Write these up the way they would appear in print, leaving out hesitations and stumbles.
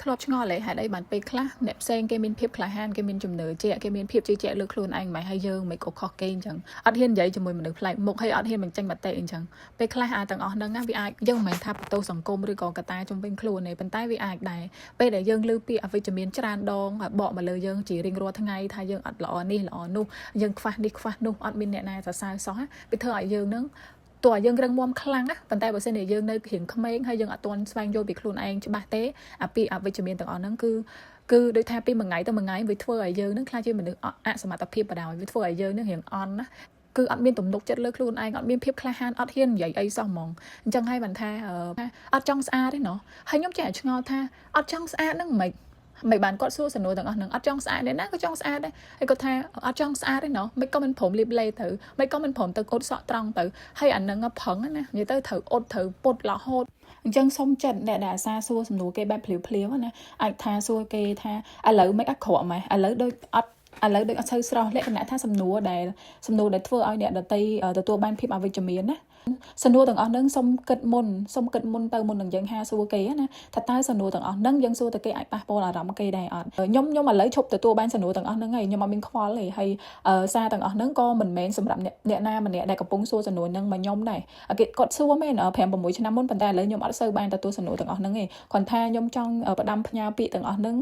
ធ្លាប់ឆ្ងល់ហើយហេតុអីបានពេលខ្លះអ្នកផ្សេងគេមានភាពក្លាហានគេមានជំនឿជាក់គេមានភាពជឿជាក់លើខ្លួនឯងមិនហើយយើងមិនក៏ខុសគេអញ្ចឹងអត់ហ៊ាននិយាយជាមួយមនុស្សប្លែកមុខហើយអត់ហ៊ានបញ្ចេញមតិអញ្ចឹងពេលខ្លះទាំងអស់ហ្នឹងវាអាចយើងមិនមែនថាបន្ទោសសង្គមឬក៏កត្តាជំវិញខ្លួនទេប៉ុន្តែវាអាចដែរពេលដែលយើងឮពាក្យអវិជ្ជមានច្រើនដងបកមកលើយើងជារៀងរាល់ថ្ងៃថាយើងអត់ល្អនេះល្អនោះយើងខ្វះនេះខ្វះនោះអត់មានអ្នកណាសរសើរសោះវាធ្វើឲ្យយើងហ្នឹងតើយើងរឹងមាំខ្លាំងណាប៉ុន្តែបើសិនជាយើងនៅរៀងក្មេងហើយយើងអត់ទាន់ស្វែងយល់ពីខ្លួនឯងច្បាស់ទេអាពីអវិជ្ជមានទាំងអស់ហ្នឹងគឺដូចថាពីមួយថ្ងៃទៅមួយថ្ងៃវាធ្វើឲ្យយើងនឹងខ្លាចជាមនុស្សអសមត្ថភាពបដ ாய் វាធ្វើឲ្យយើងនឹងរៀងអន់ណាគឺអត់មានទំនុកចិត្តលើខ្លួនឯងអត់មានភាពក្លាហានអត់ហ៊ាននិយាយអីសោះហ្មងអញ្ចឹងហើយបានថាអត់ចង់ស្អាតទេណោះហើយខ្ញុំចេះតែឆ្ងល់ថាអត់ចង់ស្អាតហ្នឹងមិនបានគាត់សួរសំណួរទាំងអស់ហ្នឹងអត់ចង់ស្អាតទេណាក៏ចង់ស្អាតដែរហើយគាត់ថាអត់ចង់ស្អាតទេណោះមិនក៏មិនព្រមលៀបលេទៅមិនក៏មិនព្រមទៅអ៊ុតសក់ត្រង់ទៅហើយអាហ្នឹងផឹងណានិយាយទៅត្រូវអ៊ុតត្រូវពុតរហូតអញ្ចឹងសុំចិត្តអ្នកដែលអាសាសួរសំណួរគេបែបភ្លាវៗណាអាចថាសួរគេថាឥឡូវមិនអត់ក្រក់ម៉េះឥឡូវដូចអត់សូវស្រស់លក្ខណៈថាសំណួរដែលធ្វើឲ្យអ្នកដទៃទទួលបានភាពអវិជ្ជមានណាសំណួរទាំងអស់ហ្នឹងសុំគិតមុនទៅមុននឹងយើងសួរគេណាថាតើសំណួរទាំងអស់ហ្នឹងយើងសួរទៅគេអាចប៉ះពាល់អារម្មណ៍គេដែរអត់ខ្ញុំឥឡូវឈប់ទទួលបានសំណួរទាំងអស់ហ្នឹងហើយខ្ញុំអត់មានខ្វល់ទេហើយសារទាំងអស់ហ្នឹងក៏មិនមែនសម្រាប់អ្នកណាម្នាក់ដែលកំពុងសួរសំណួរហ្នឹងមកខ្ញុំដែរគេគាត់សួរមែន5 6ឆ្នាំមុនប៉ុន្តែឥឡូវខ្ញុំអត់សូវបានទទួលសំណួរទាំងអស់ហ្នឹងទេគ្រាន់ថាខ្ញុំចង់ផ្ដាំផ្ញើពាក្យទាំងអស់ហ្នឹង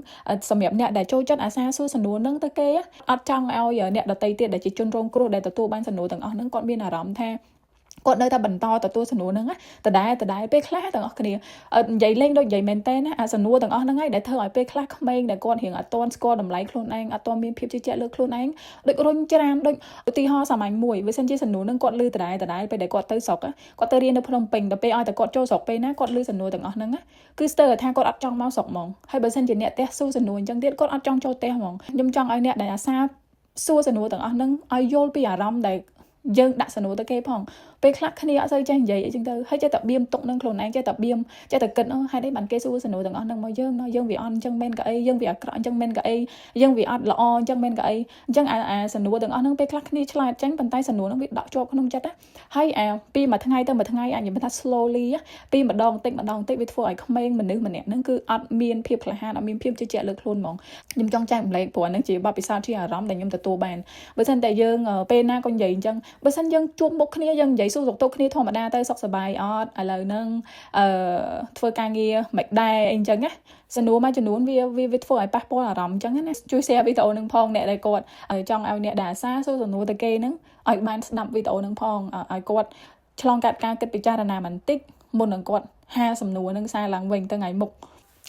សម្រាប់អ្នកដែលចូលចិត្តអាសាសួរសំណួរហ្នឹងទៅគេអត់ចង់ឲ្យអ្នកដទៃទៀតដែលជាជនរងគ្រោះដែលទទួលបានសំណួរទាំងអស់ហ្នឹងគាត់មានអារម្មណ៍ថាគាត់នៅតែបន្តទទួលសំណួរហ្នឹងដដែលពេលខ្លះទាំងអស់គ្នានិយាយលេងដូចនិយាយមែនតើណាអាសំណួរទាំងអស់ហ្នឹងហើយដែលធ្វើឲ្យពេលខ្លះក្មេងដែលគាត់រៀងអត់ទាន់ស្គាល់តម្លៃខ្លួនឯងអត់ទាន់មានភាពជឿជាក់លើខ្លួនឯងដូចរុញច្រានដូចឧទាហរណ៍សាមញ្ញមួយវាសិនជាសំណួរហ្នឹងគាត់លឺដដែលពេលដែលគាត់ទៅស្រុកគាត់ទៅរៀននៅភ្នំពេញដល់ពេលឲ្យតែគាត់ចូលស្រុកពេលណាគាត់លឺសំណួរទាំងអស់ហ្នឹងគឺស្ទើរថាគាត់អត់ចង់មកស្រុកហ្មងហើយបើសិនជាអ្នកផ្ទះសួរសំណួរអញ្ចឹងទៀតគាត់អត់ចង់ចូលផ្ទះហ្មងខ្ញុំចង់ឲ្យអ្នកដែលអាសាសួរសំណួរទាំងអស់ហ្នឹងឲ្យយល់ពីអារម្មណ៍ដែលយើងដាក់សំណួរទៅគេផងពេលខ្លះគ្នាអត់សូវចេះនិយាយអីចឹងទៅហើយចេះតែបៀមទុកនឹងខ្លួនឯងចេះតែគិតហេតុអីបានគេសួរសំណួរទាំងអស់ហ្នឹងមកយើងវាអន់អញ្ចឹងមែនក៏អីយើងវាអាក្រក់អញ្ចឹងមែនក៏អីយើងវាអត់ល្អអញ្ចឹងមែនក៏អីអញ្ចឹងអាសំណួរទាំងអស់ហ្នឹងពេលខ្លះគ្នាឆ្លាតចឹងប៉ុន្តែសំណួរហ្នឹងវាដកជាប់ក្នុងចិត្តណាហើយពីមួយថ្ងៃទៅមួយថ្ងៃអាចនិយាយថា slowly ពីម្ដងតិចវាធ្វើឲ្យក្មេងមនុស្សម្នាក់ហ្នឹងគឺអត់មានភាពក្លាហានអត់មានភាពជឿជាក់លើខ្លួនហ្មងខ្ញុំចង់ចែករំលែកព្រោះហ្នឹងជាបទពិសោធន៍ជាអារម្មណ៍ដែលខ្ញុំទទួលបានបើមិនតែយើងពេលណាក៏និយាយអញ្ចឹងបើមិនយើងជួបមុខគ្នាយើងនិយាយសួរសុខទុក្ខគ្នាធម្មតាទៅសុខសប្បាយអត់ឥឡូវហ្នឹងធ្វើការងារមិនដែរអីអញ្ចឹងណាសំណួរមួយចំនួនវាធ្វើឲ្យប៉ះពាល់អារម្មណ៍អញ្ចឹងណាជួយ share វីដេអូនឹងផងអ្នកដែលគាត់ចង់ឲ្យអ្នកដែលអាសាសួរសំណួរទៅគេហ្នឹងឲ្យបានស្ដាប់វីដេអូនឹងផងឲ្យគាត់ឆ្លងកាត់ការគិតពិចារណាបន្តិចមុននឹងគាត់សំណួរនឹងសារឡើងវិញទៅថ្ងៃមុខ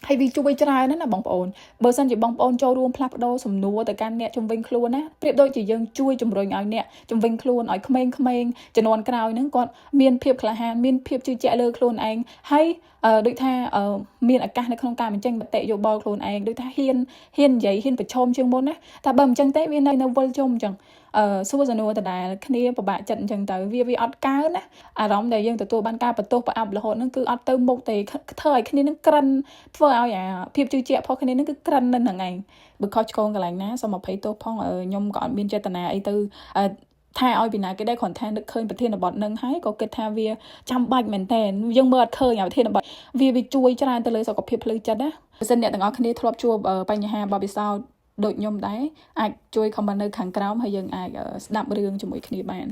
ហើយវាជួយច្រើនណាស់បងប្អូនបើសិនជាបងប្អូនចូលរួមផ្លាស់ប្ដូរសំណួរទៅកាន់អ្នកជំនាញខ្លួនណាប្រៀបដូចជាយើងជួយជំរុញឲ្យអ្នកជំនាញខ្លួនឲ្យក្មេងៗជំនាន់ក្រោយហ្នឹងគាត់មានភាពក្លាហានមានភាពជឿជាក់លើខ្លួនឯងហើយដូចថាមានឱកាសនៅក្នុងការបញ្ចេញមតិយោបល់ខ្លួនឯងដូចថាហ៊ាននិយាយហ៊ានប្រឈមជាងមុនណាតែបើមិនចឹងទេវានៅវិលជុំអញ្ចឹងសួរសំណួរដដែលគ្នាពិបាកចិត្តអញ្ចឹងទៅវាអត់កើណាអារម្មណ៍ដែលយើងទទួលបានការបន្ទោសប្រអាប់រហូតហ្នឹងគឺអត់ទៅមុខទេធ្វើឲ្យគ្នានឹងក្រិនធ្វើឲ្យអាភាពជឿជាក់ផងគ្នានឹងគឺក្រិននៅហ្នឹងឯងបើខុសឆ្គងកន្លែងណាសូមអភ័យទោសផងខ្ញុំក៏អត់មានចេតនាអីទៅថាឲ្យពីណាគេដែរគ្រាន់តែនឹកឃើញប្រធានបទនឹងហើយក៏គិតថាវាចាំបាច់មែនតើយើងមើលអត់ឃើញប្រធានបទវាជួយច្រើនទៅលើសុខភាពផ្លូវចិត្តណាបើសិនអ្នកទាំងអស់គ្នាធ្លាប់ជួបបញ្ហាបបិសោតដូចខ្ញុំដែរអាចជួយ comment នៅខាងក្រោមហើយយើងអាចស្ដាប់រឿងជាមួយគ្នាបាន